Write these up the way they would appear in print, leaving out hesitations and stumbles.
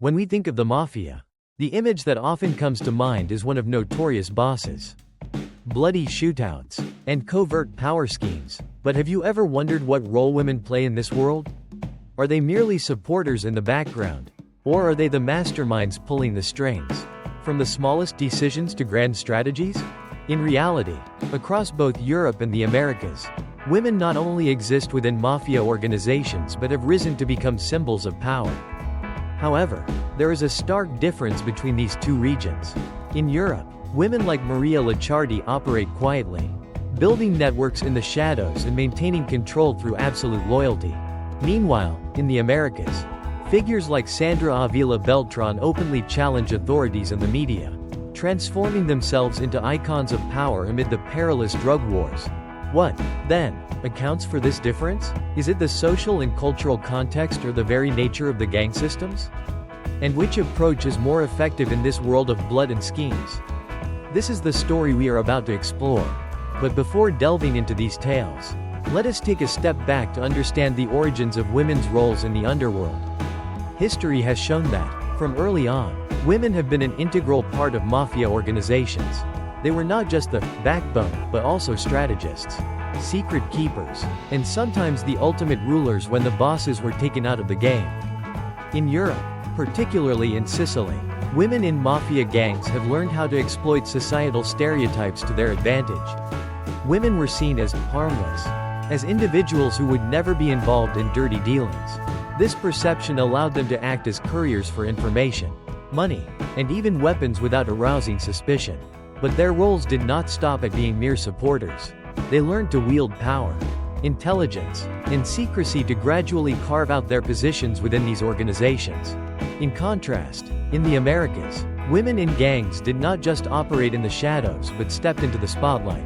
When we think of the mafia, the image that often comes to mind is one of notorious bosses, bloody shootouts, and covert power schemes. But have you ever wondered what role women play in this world? Are they merely supporters in the background? Or are they the masterminds pulling the strings? From the smallest decisions to grand strategies? In reality, across both Europe and the Americas, women not only exist within mafia organizations but have risen to become symbols of power. However, there is a stark difference between these two regions. In Europe, women like Maria Licciardi operate quietly, building networks in the shadows and maintaining control through absolute loyalty. Meanwhile, in the Americas, figures like Sandra Ávila Beltrán openly challenge authorities and the media, transforming themselves into icons of power amid the perilous drug wars. What, then, accounts for this difference? Is it the social and cultural context or the very nature of the gang systems? And which approach is more effective in this world of blood and schemes? This is the story we are about to explore. But before delving into these tales, let us take a step back to understand the origins of women's roles in the underworld. History has shown that, from early on, women have been an integral part of mafia organizations. They were not just the backbone, but also strategists, secret keepers, and sometimes the ultimate rulers when the bosses were taken out of the game. In Europe, particularly in Sicily, women in mafia gangs have learned how to exploit societal stereotypes to their advantage. Women were seen as harmless, as individuals who would never be involved in dirty dealings. This perception allowed them to act as couriers for information, money, and even weapons without arousing suspicion. But their roles did not stop at being mere supporters. They learned to wield power, intelligence, and secrecy to gradually carve out their positions within these organizations. In contrast, in the Americas, women in gangs did not just operate in the shadows but stepped into the spotlight.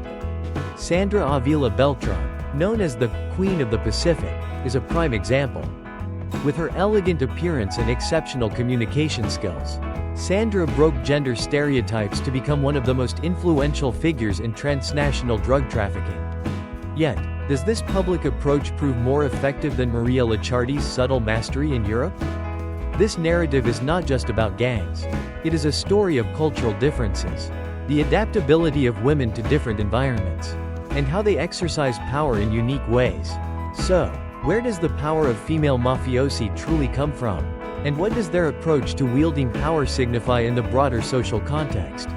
Sandra Ávila Beltrán, known as the Queen of the Pacific, is a prime example. With her elegant appearance and exceptional communication skills, Sandra broke gender stereotypes to become one of the most influential figures in transnational drug trafficking. Yet, does this public approach prove more effective than Maria Licciardi's subtle mastery in Europe? This narrative is not just about gangs. It is a story of cultural differences, the adaptability of women to different environments, and how they exercise power in unique ways. So, where does the power of female mafiosi truly come from? And what does their approach to wielding power signify in the broader social context?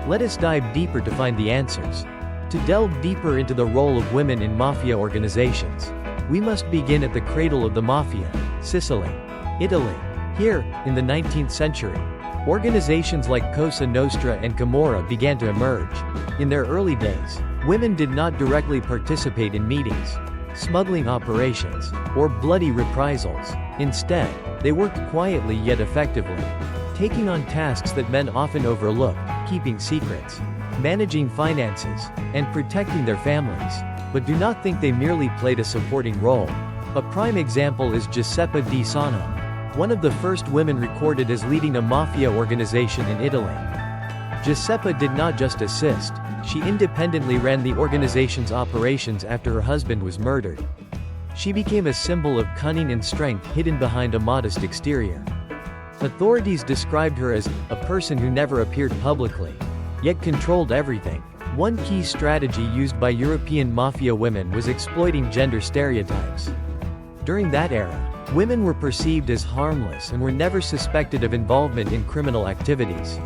Let us dive deeper to find the answers. To delve deeper into the role of women in mafia organizations, we must begin at the cradle of the mafia, Sicily, Italy. Here, in the 19th century, organizations like Cosa Nostra and Camorra began to emerge. In their early days, women did not directly participate in meetings, smuggling operations, or bloody reprisals. Instead, they worked quietly yet effectively, taking on tasks that men often overlooked, keeping secrets, managing finances, and protecting their families. But do not think they merely played a supporting role. A prime example is Giuseppa Di Sano, one of the first women recorded as leading a mafia organization in Italy. Giuseppa did not just assist, she independently ran the organization's operations after her husband was murdered. She became a symbol of cunning and strength hidden behind a modest exterior. Authorities described her as a person who never appeared publicly, yet controlled everything. One key strategy used by European mafia women was exploiting gender stereotypes. During that era, women were perceived as harmless and were never suspected of involvement in criminal activities.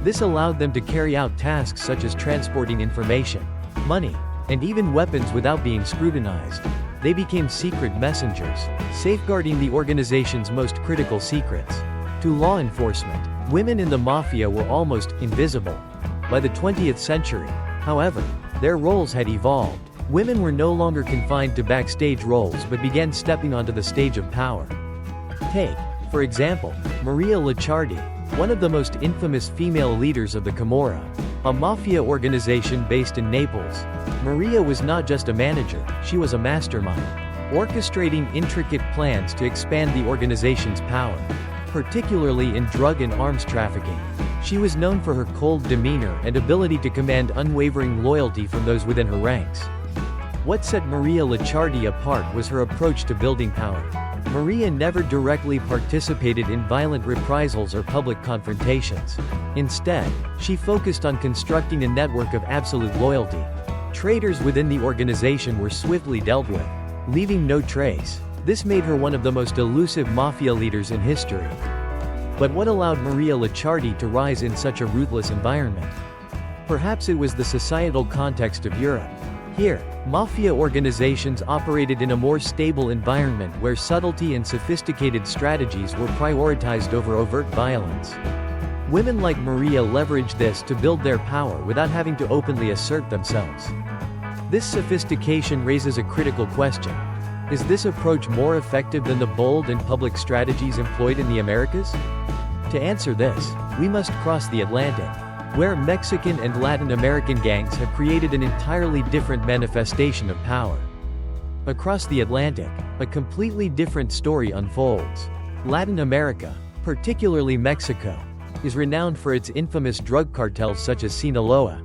This allowed them to carry out tasks such as transporting information, money, and even weapons without being scrutinized. They became secret messengers, safeguarding the organization's most critical secrets. To law enforcement, women in the mafia were almost invisible. By the 20th century, however, their roles had evolved. Women were no longer confined to backstage roles but began stepping onto the stage of power. Take, for example, Maria Licciardi, one of the most infamous female leaders of the Camorra, a mafia organization based in Naples. Maria was not just a manager, she was a mastermind, orchestrating intricate plans to expand the organization's power, particularly in drug and arms trafficking. She was known for her cold demeanor and ability to command unwavering loyalty from those within her ranks. What set Maria Licciardi apart was her approach to building power. Maria never directly participated in violent reprisals or public confrontations. Instead, she focused on constructing a network of absolute loyalty. Traitors within the organization were swiftly dealt with, leaving no trace. This made her one of the most elusive mafia leaders in history. But what allowed Maria Licciardi to rise in such a ruthless environment? Perhaps it was the societal context of Europe. Here, mafia organizations operated in a more stable environment where subtlety and sophisticated strategies were prioritized over overt violence. Women like Maria leveraged this to build their power without having to openly assert themselves. This sophistication raises a critical question. Is this approach more effective than the bold and public strategies employed in the Americas? To answer this, we must cross the Atlantic, where Mexican and Latin American gangs have created an entirely different manifestation of power. Across the Atlantic, a completely different story unfolds. Latin America, particularly Mexico, is renowned for its infamous drug cartels such as Sinaloa,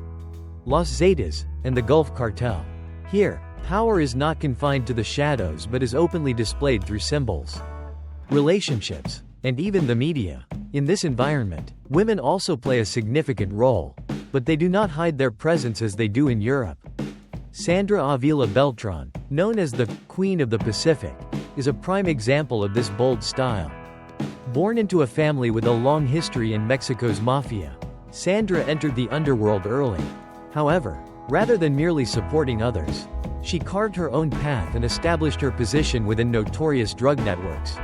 Los Zetas, and the Gulf Cartel. Here, power is not confined to the shadows but is openly displayed through symbols, relationships, and even the media. In this environment, women also play a significant role, but they do not hide their presence as they do in Europe. Sandra Ávila Beltrán, known as the Queen of the Pacific, is a prime example of this bold style. Born into a family with a long history in Mexico's mafia, Sandra entered the underworld early. However, rather than merely supporting others, she carved her own path and established her position within notorious drug networks.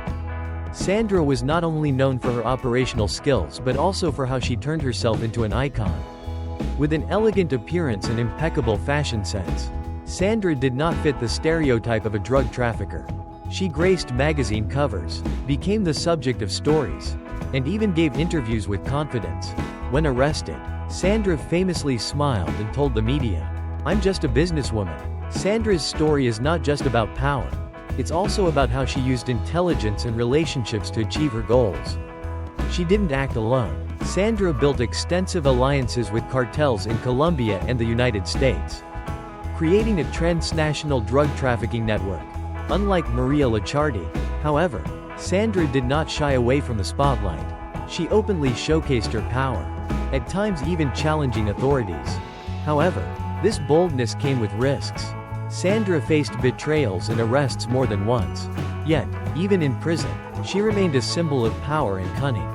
Sandra was not only known for her operational skills but also for how she turned herself into an icon. With an elegant appearance and impeccable fashion sense, Sandra did not fit the stereotype of a drug trafficker. She graced magazine covers, became the subject of stories, and even gave interviews with confidence. When arrested, Sandra famously smiled and told the media, "I'm just a businesswoman." Sandra's story is not just about power. It's also about how she used intelligence and relationships to achieve her goals. She didn't act alone. Sandra built extensive alliances with cartels in Colombia and the United States, creating a transnational drug trafficking network. Unlike Maria Licciardi, however, Sandra did not shy away from the spotlight. She openly showcased her power, at times even challenging authorities. However, this boldness came with risks. Sandra faced betrayals and arrests more than once. Yet, even in prison, she remained a symbol of power and cunning.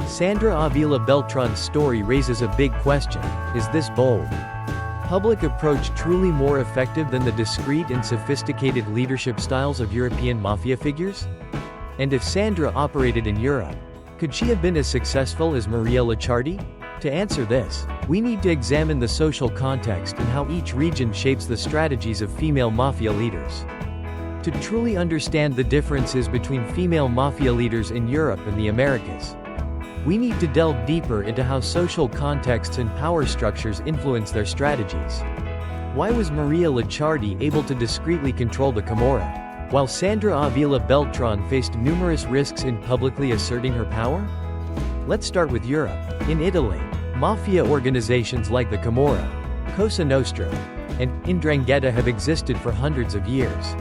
Sandra Ávila Beltrán's story raises a big question: is this bold public approach truly more effective than the discreet and sophisticated leadership styles of European mafia figures? And if Sandra operated in Europe, could she have been as successful as Maria Licciardi? To answer this, we need to examine the social context and how each region shapes the strategies of female mafia leaders. To truly understand the differences between female mafia leaders in Europe and the Americas, we need to delve deeper into how social contexts and power structures influence their strategies. Why was Maria Licciardi able to discreetly control the Camorra, while Sandra Ávila Beltrán faced numerous risks in publicly asserting her power? Let's start with Europe. In Italy, mafia organizations like the Camorra, Cosa Nostra, and 'Ndrangheta have existed for hundreds of years,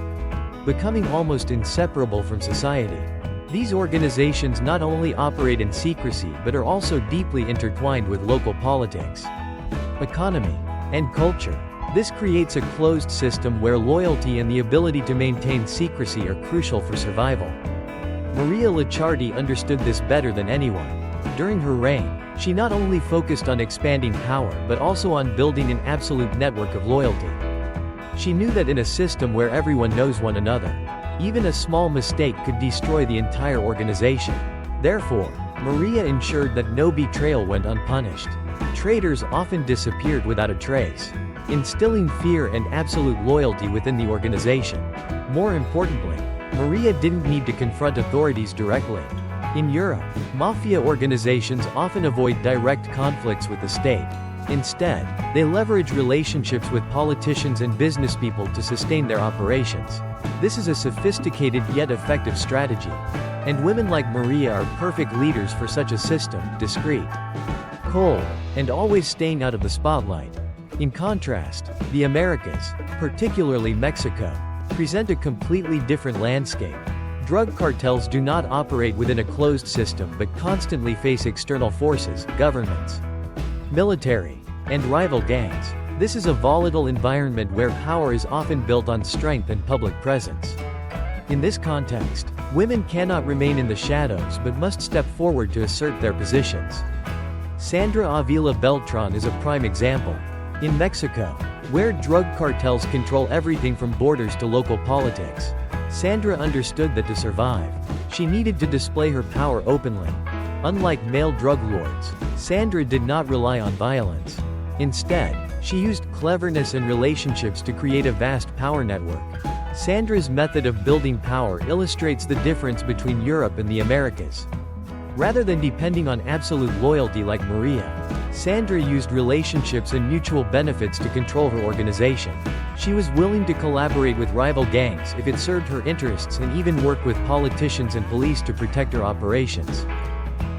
becoming almost inseparable from society. These organizations not only operate in secrecy but are also deeply intertwined with local politics, economy, and culture. This creates a closed system where loyalty and the ability to maintain secrecy are crucial for survival. Maria Licciardi understood this better than anyone. During her reign, she not only focused on expanding power but also on building an absolute network of loyalty. She knew that in a system where everyone knows one another, even a small mistake could destroy the entire organization. Therefore, Maria ensured that no betrayal went unpunished. Traitors often disappeared without a trace, instilling fear and absolute loyalty within the organization. More importantly, Maria didn't need to confront authorities directly. In Europe, mafia organizations often avoid direct conflicts with the state. Instead, they leverage relationships with politicians and businesspeople to sustain their operations. This is a sophisticated yet effective strategy. And women like Maria are perfect leaders for such a system, discreet, cold, and always staying out of the spotlight. In contrast, the Americas, particularly Mexico, present a completely different landscape. Drug cartels do not operate within a closed system but constantly face external forces, governments, military, and rival gangs. This is a volatile environment where power is often built on strength and public presence. In this context, women cannot remain in the shadows but must step forward to assert their positions. Sandra Ávila Beltrán is a prime example. In Mexico, where drug cartels control everything from borders to local politics, Sandra understood that to survive, she needed to display her power openly. Unlike male drug lords, Sandra did not rely on violence. Instead, she used cleverness and relationships to create a vast power network. Sandra's method of building power illustrates the difference between Europe and the Americas. Rather than depending on absolute loyalty like Maria, Sandra used relationships and mutual benefits to control her organization. She was willing to collaborate with rival gangs if it served her interests and even work with politicians and police to protect her operations.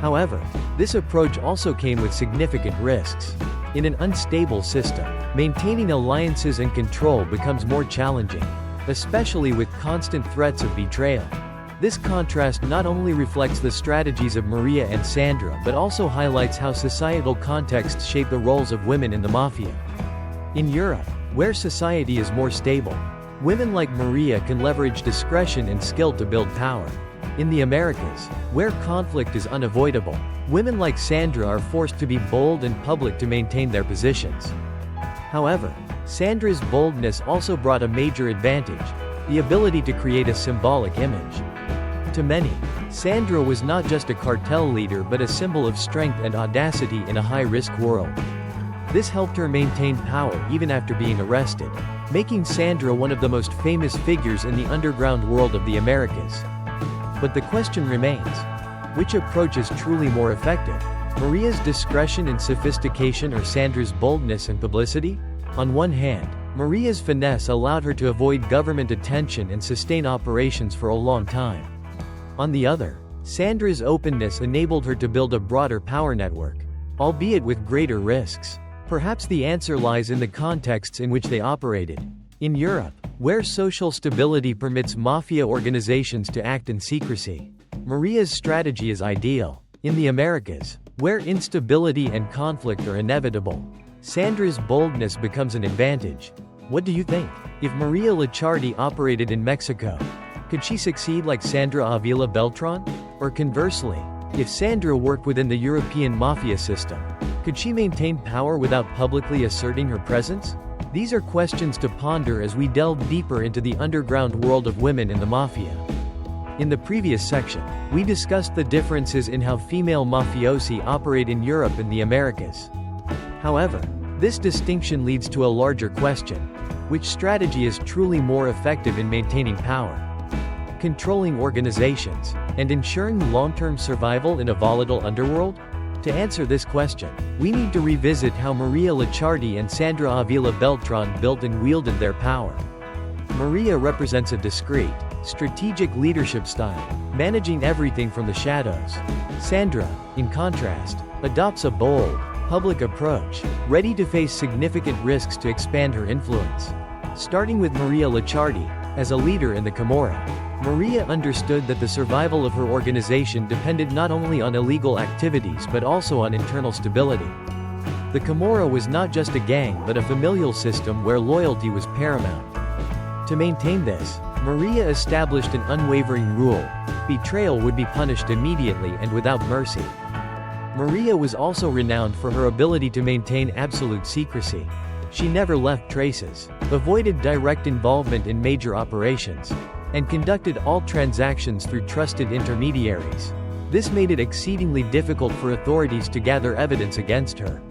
However, this approach also came with significant risks. In an unstable system, maintaining alliances and control becomes more challenging, especially with constant threats of betrayal. This contrast not only reflects the strategies of Maria and Sandra but also highlights how societal contexts shape the roles of women in the mafia. In Europe, where society is more stable, women like Maria can leverage discretion and skill to build power. In the Americas, where conflict is unavoidable, women like Sandra are forced to be bold and public to maintain their positions. However, Sandra's boldness also brought a major advantage: the ability to create a symbolic image. To many, Sandra was not just a cartel leader but a symbol of strength and audacity in a high-risk world. This helped her maintain power even after being arrested, making Sandra one of the most famous figures in the underground world of the Americas. But the question remains: which approach is truly more effective? Maria's discretion and sophistication or Sandra's boldness and publicity? On one hand, Maria's finesse allowed her to avoid government attention and sustain operations for a long time. On the other, Sandra's openness enabled her to build a broader power network, albeit with greater risks. Perhaps the answer lies in the contexts in which they operated. In Europe, where social stability permits mafia organizations to act in secrecy, Maria's strategy is ideal. In the Americas, where instability and conflict are inevitable, Sandra's boldness becomes an advantage. What do you think? If Maria Licciardi operated in Mexico, could she succeed like Sandra Ávila Beltrán? Or conversely, if Sandra worked within the European mafia system, could she maintain power without publicly asserting her presence? These are questions to ponder as we delve deeper into the underground world of women in the mafia. In the previous section, we discussed the differences in how female mafiosi operate in Europe and the Americas. However, this distinction leads to a larger question: which strategy is truly more effective in maintaining power, controlling organizations, and ensuring long-term survival in a volatile underworld? To answer this question, we need to revisit how Maria Licciardi and Sandra Ávila Beltrán built and wielded their power. Maria represents a discreet, strategic leadership style, managing everything from the shadows. Sandra, in contrast, adopts a bold, public approach, ready to face significant risks to expand her influence. Starting with Maria Licciardi, as a leader in the Camorra, Maria understood that the survival of her organization depended not only on illegal activities but also on internal stability. The Camorra was not just a gang but a familial system where loyalty was paramount. To maintain this, Maria established an unwavering rule: betrayal would be punished immediately and without mercy. Maria was also renowned for her ability to maintain absolute secrecy. She never left traces, avoided direct involvement in major operations, and conducted all transactions through trusted intermediaries. This made it exceedingly difficult for authorities to gather evidence against her.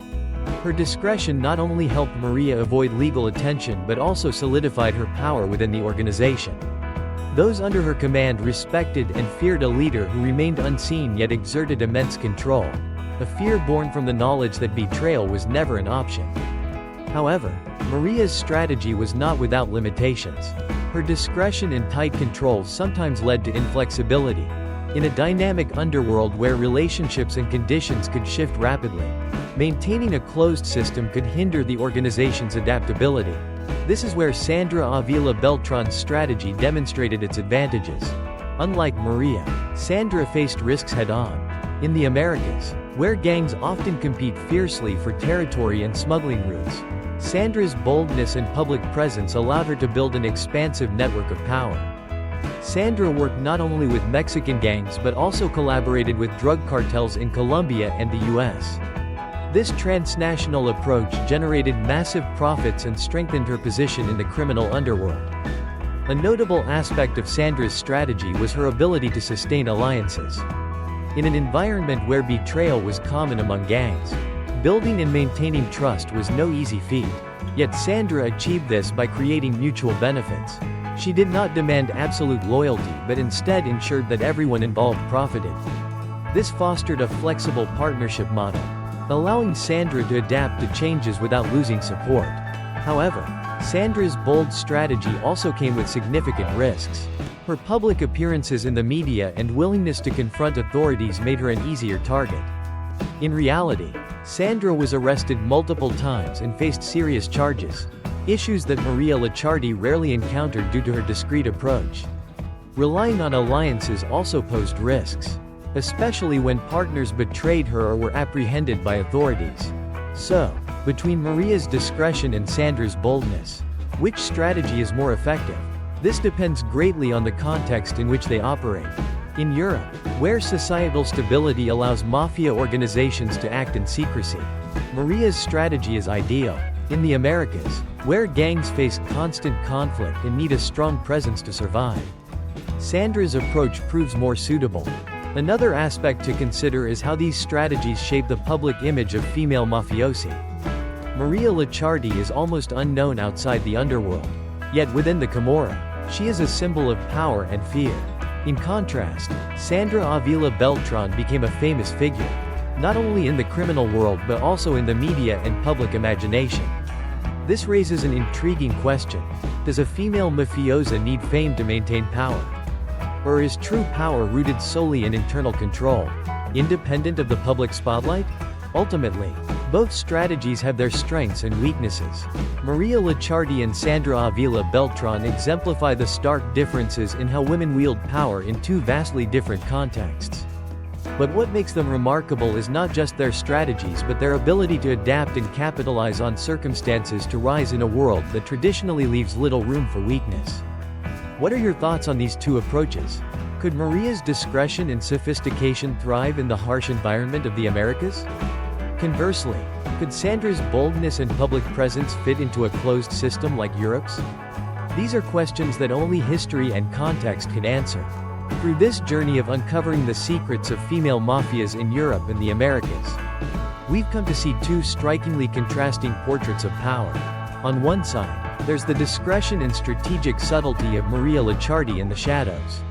Her discretion not only helped Maria avoid legal attention but also solidified her power within the organization. Those under her command respected and feared a leader who remained unseen yet exerted immense control, a fear born from the knowledge that betrayal was never an option. However, Maria's strategy was not without limitations. Her discretion and tight control sometimes led to inflexibility. In a dynamic underworld where relationships and conditions could shift rapidly, maintaining a closed system could hinder the organization's adaptability. This is where Sandra Ávila Beltrán's strategy demonstrated its advantages. Unlike Maria, Sandra faced risks head-on. In the Americas, where gangs often compete fiercely for territory and smuggling routes, Sandra's boldness and public presence allowed her to build an expansive network of power. Sandra worked not only with Mexican gangs but also collaborated with drug cartels in Colombia and the US. This transnational approach generated massive profits and strengthened her position in the criminal underworld. A notable aspect of Sandra's strategy was her ability to sustain alliances. In an environment where betrayal was common among gangs, building and maintaining trust was no easy feat. Yet Sandra achieved this by creating mutual benefits. She did not demand absolute loyalty but instead ensured that everyone involved profited. This fostered a flexible partnership model, allowing Sandra to adapt to changes without losing support. However, Sandra's bold strategy also came with significant risks. Her public appearances in the media and willingness to confront authorities made her an easier target. In reality, Sandra was arrested multiple times and faced serious charges, issues that Maria Licciardi rarely encountered due to her discreet approach. Relying on alliances also posed risks, especially when partners betrayed her or were apprehended by authorities. So, between Maria's discretion and Sandra's boldness, which strategy is more effective? This depends greatly on the context in which they operate. In Europe, where societal stability allows mafia organizations to act in secrecy, Maria's strategy is ideal. In the Americas, where gangs face constant conflict and need a strong presence to survive, Sandra's approach proves more suitable. Another aspect to consider is how these strategies shape the public image of female mafiosi. Maria Licciardi is almost unknown outside the underworld. Yet within the Camorra, she is a symbol of power and fear. In contrast, Sandra Ávila Beltrán became a famous figure, not only in the criminal world but also in the media and public imagination. This raises an intriguing question: does a female mafiosa need fame to maintain power? Or is true power rooted solely in internal control, independent of the public spotlight? Ultimately, both strategies have their strengths and weaknesses. Maria Licciardi and Sandra Ávila Beltrán exemplify the stark differences in how women wield power in two vastly different contexts. But what makes them remarkable is not just their strategies but their ability to adapt and capitalize on circumstances to rise in a world that traditionally leaves little room for weakness. What are your thoughts on these two approaches? Could Maria's discretion and sophistication thrive in the harsh environment of the Americas? Conversely, could Sandra's boldness and public presence fit into a closed system like Europe's? These are questions that only history and context can answer. Through this journey of uncovering the secrets of female mafias in Europe and the Americas, we've come to see two strikingly contrasting portraits of power. On one side, there's the discretion and strategic subtlety of Maria Licciardi in the shadows.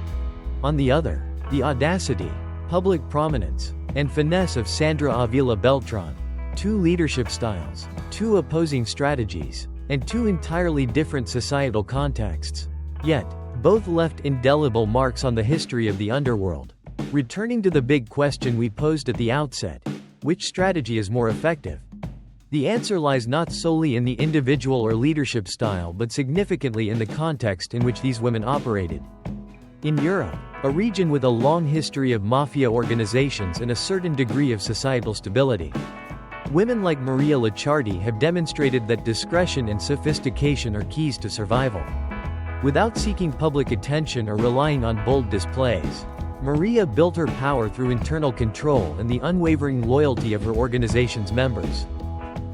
On the other, the audacity, public prominence, and finesse of Sandra Ávila Beltrán. Two leadership styles, two opposing strategies, and two entirely different societal contexts. Yet, both left indelible marks on the history of the underworld. Returning to the big question we posed at the outset: which strategy is more effective? The answer lies not solely in the individual or leadership style but significantly in the context in which these women operated. In Europe, a region with a long history of mafia organizations and a certain degree of societal stability, women like Maria Licciardi have demonstrated that discretion and sophistication are keys to survival. Without seeking public attention or relying on bold displays, Maria built her power through internal control and the unwavering loyalty of her organization's members.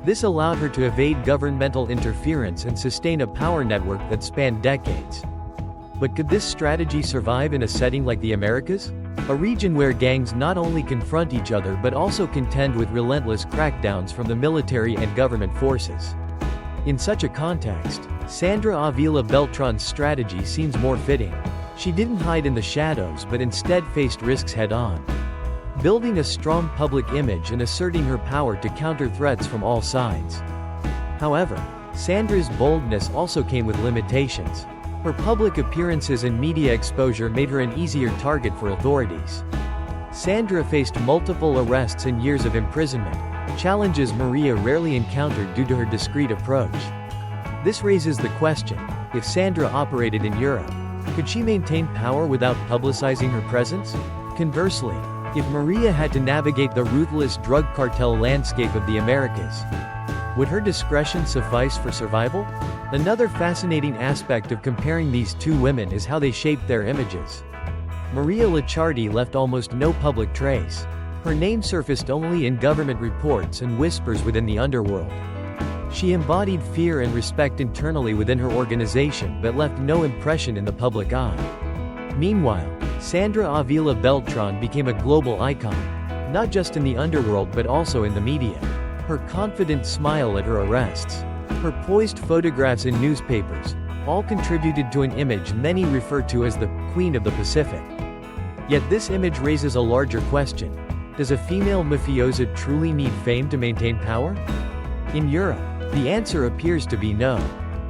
This allowed her to evade governmental interference and sustain a power network that spanned decades. But could this strategy survive in a setting like the Americas? A region where gangs not only confront each other but also contend with relentless crackdowns from the military and government forces. In such a context, Sandra Ávila Beltrán's strategy seems more fitting. She didn't hide in the shadows but instead faced risks head-on, building a strong public image and asserting her power to counter threats from all sides. However, Sandra's boldness also came with limitations. Her public appearances and media exposure made her an easier target for authorities. Sandra faced multiple arrests and years of imprisonment, challenges Maria rarely encountered due to her discreet approach. This raises the question: if Sandra operated in Europe, Could she maintain power without publicizing her presence? Conversely, if Maria had to navigate the ruthless drug cartel landscape of the Americas, would her discretion suffice for survival? Another fascinating aspect of comparing these two women is how they shaped their images. Maria Licciardi left almost no public trace. Her name surfaced only in government reports and whispers within the underworld. She embodied fear and respect internally within her organization but left no impression in the public eye. Meanwhile, Sandra Ávila Beltrán became a global icon, not just in the underworld but also in the media. Her confident smile at her arrests, her poised photographs in newspapers, all contributed to an image many refer to as the Queen of the Pacific. Yet this image raises a larger question. Does a female mafiosa truly need fame to maintain power? In Europe, the answer appears to be no.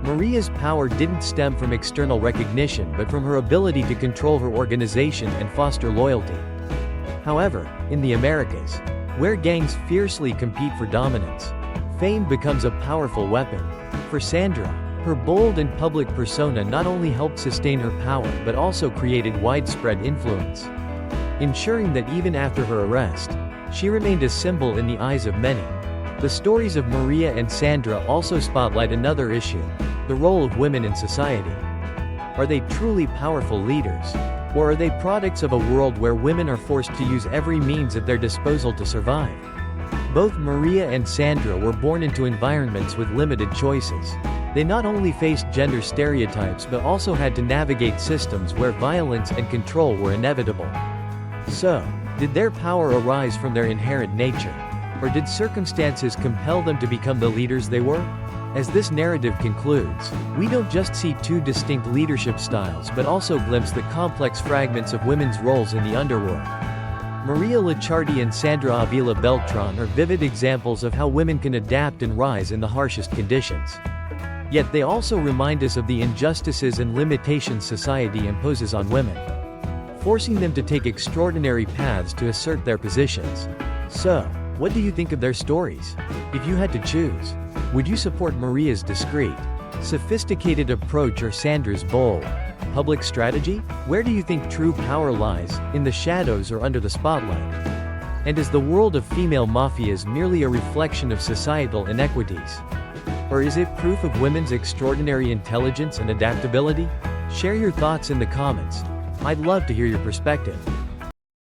Maria's power didn't stem from external recognition but from her ability to control her organization and foster loyalty. However, in the Americas, where gangs fiercely compete for dominance, fame becomes a powerful weapon. For Sandra, her bold and public persona not only helped sustain her power but also created widespread influence, ensuring that even after her arrest, she remained a symbol in the eyes of many. The stories of Maria and Sandra also spotlight another issue: the role of women in society. Are they truly powerful leaders? Or are they products of a world where women are forced to use every means at their disposal to survive? Both Maria and Sandra were born into environments with limited choices. They not only faced gender stereotypes but also had to navigate systems where violence and control were inevitable. So, did their power arise from their inherent nature? Or did circumstances compel them to become the leaders they were? As this narrative concludes, we don't just see two distinct leadership styles but also glimpse the complex fragments of women's roles in the underworld. Maria Licciardi and Sandra Ávila Beltrán are vivid examples of how women can adapt and rise in the harshest conditions. Yet they also remind us of the injustices and limitations society imposes on women, forcing them to take extraordinary paths to assert their positions. So, what do you think of their stories? If you had to choose, would you support Maria's discreet, sophisticated approach or Sandra's bold, public strategy? Where do you think true power lies, in the shadows or under the spotlight? And is the world of female mafias merely a reflection of societal inequities? Or is it proof of women's extraordinary intelligence and adaptability? Share your thoughts in the comments. I'd love to hear your perspective.